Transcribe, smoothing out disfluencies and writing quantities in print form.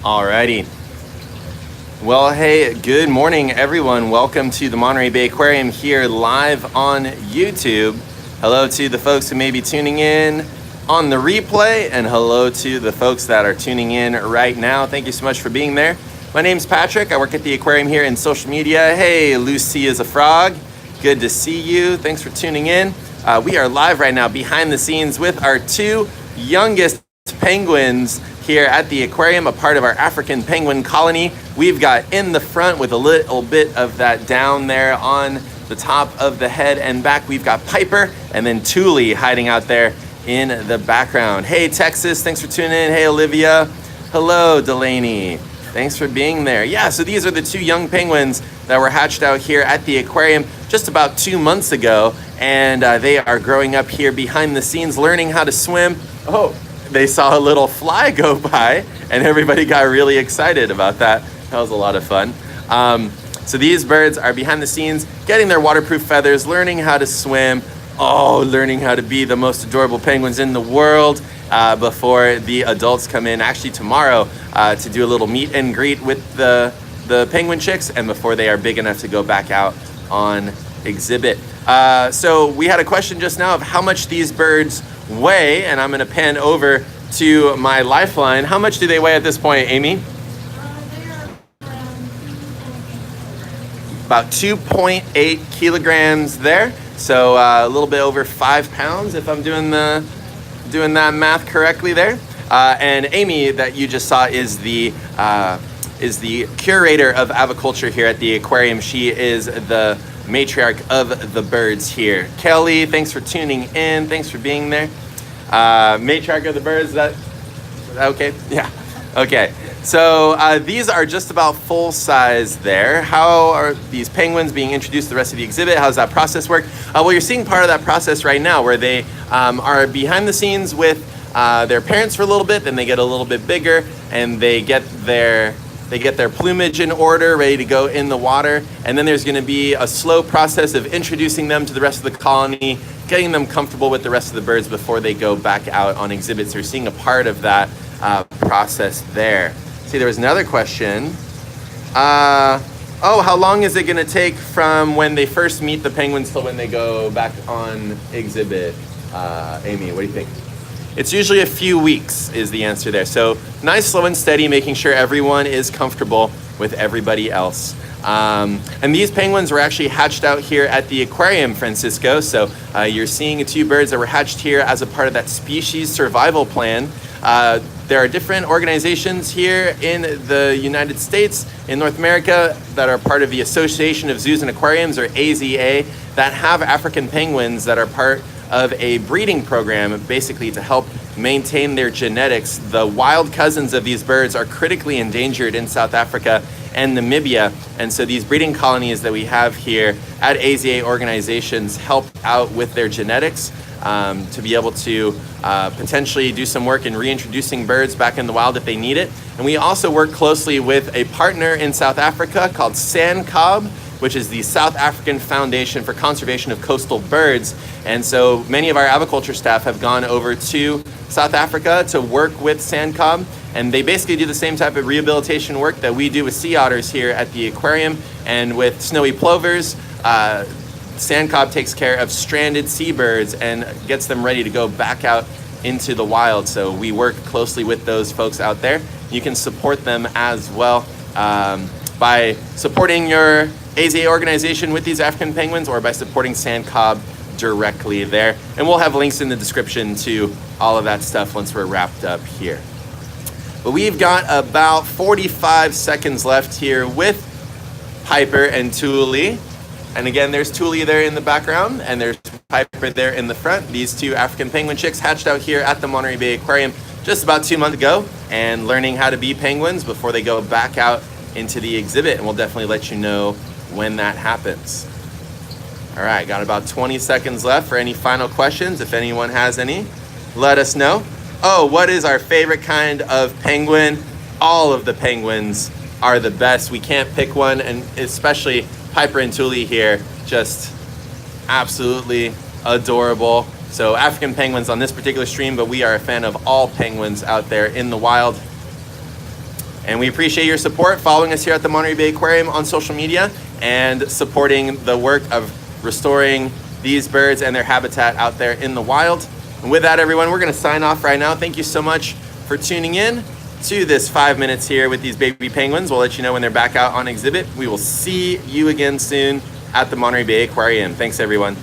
Alrighty. Well, hey, good morning, everyone. Welcome to the Monterey Bay Aquarium here live on YouTube. Hello to the folks who may be tuning in on the replay, and hello to the folks that are tuning in right now. Thank you so much for being there. My name's Patrick. I work at the aquarium here in social media. Hey, Lucy is a frog. Good to see you. Thanks for tuning in. We are live right now behind the scenes with our two youngest penguins here at the aquarium, a part of our African penguin colony. We've got in the front with a little bit of that down there on the top of the head and back. We've got Piper and then Tule hiding out there in the background. Hey, Texas, thanks for tuning in. Hey, Olivia. Hello, Delaney. Thanks for being there. Yeah, so these are the two young penguins that were hatched out here at the aquarium just about 2 months ago. And they are growing up here behind the scenes, learning how to swim. Oh, they saw a little fly go by and everybody got really excited about that. That was a lot of fun. So these birds are behind the scenes, getting their waterproof feathers, learning how to swim, learning how to be the most adorable penguins in the world before the adults come in actually tomorrow to do a little meet and greet with the penguin chicks and before they are big enough to go back out on exhibit. So we had a question just now of how much these birds weigh, and I'm going to pan over to my lifeline. How much do they weigh at this point, Amy? About 2.8 kilograms there, so a little bit over 5 pounds if I'm doing that math correctly there. And Amy, that you just saw, is the curator of aviculture here at the aquarium. She is the matriarch of the birds here. Kelly, thanks for tuning in. Thanks for being there. Matriarch of the birds, is that okay? Yeah, okay. So these are just about full size there. How are these penguins being introduced to the rest of the exhibit? How does that process work? Well, you're seeing part of that process right now where they are behind the scenes with their parents for a little bit, then they get a little bit bigger and they get their plumage in order, ready to go in the water. And then there's going to be a slow process of introducing them to the rest of the colony, getting them comfortable with the rest of the birds before they go back out on exhibits. So you're seeing a part of that process there. See, there was another question. How long is it going to take from when they first meet the penguins till when they go back on exhibit? Amy, what do you think? It's usually a few weeks is the answer there. So nice, slow and steady, making sure everyone is comfortable with everybody else. And these penguins were actually hatched out here at the aquarium, Francisco. So you're seeing two birds that were hatched here as a part of that species survival plan. There are different organizations here in the United States, in North America, that are part of the Association of Zoos and Aquariums, or AZA, that have African penguins that are part of a breeding program, basically to help maintain their genetics. The wild cousins of these birds are critically endangered in South Africa and Namibia, and so these breeding colonies that we have here at AZA organizations help out with their genetics to be able to potentially do some work in reintroducing birds back in the wild if they need it. And we also work closely with a partner in South Africa called SANCOB, which is the South African Foundation for Conservation of Coastal Birds. And so many of our aviculture staff have gone over to South Africa to work with SANCOB, and they basically do the same type of rehabilitation work that we do with sea otters here at the aquarium and with snowy plovers. SANCOB takes care of stranded seabirds and gets them ready to go back out into the wild. So we work closely with those folks out there. You can support them as well by supporting your AZA organization with these African penguins, or by supporting SANCOB directly there. And we'll have links in the description to all of that stuff once we're wrapped up here. But we've got about 45 seconds left here with Piper and Tule. And again, there's Tule there in the background, and there's Piper there in the front. These two African penguin chicks hatched out here at the Monterey Bay Aquarium just about 2 months ago, and learning how to be penguins before they go back out into the exhibit. And we'll definitely let you know when that happens. All right, got about 20 seconds left for any final questions. If anyone has any, let us know. What is our favorite kind of penguin? All of the penguins are the best. We can't pick one, and especially Piper and Tule here, just absolutely adorable. So African penguins on this particular stream, but we are a fan of all penguins out there in the wild. And we appreciate your support, following us here at the Monterey Bay Aquarium on social media, and supporting the work of restoring these birds and their habitat out there in the wild. And with that, everyone, we're going to sign off right now. Thank you so much for tuning in to this 5 minutes here with these baby penguins. We'll let you know when they're back out on exhibit. We will see you again soon at the Monterey Bay Aquarium. Thanks, everyone.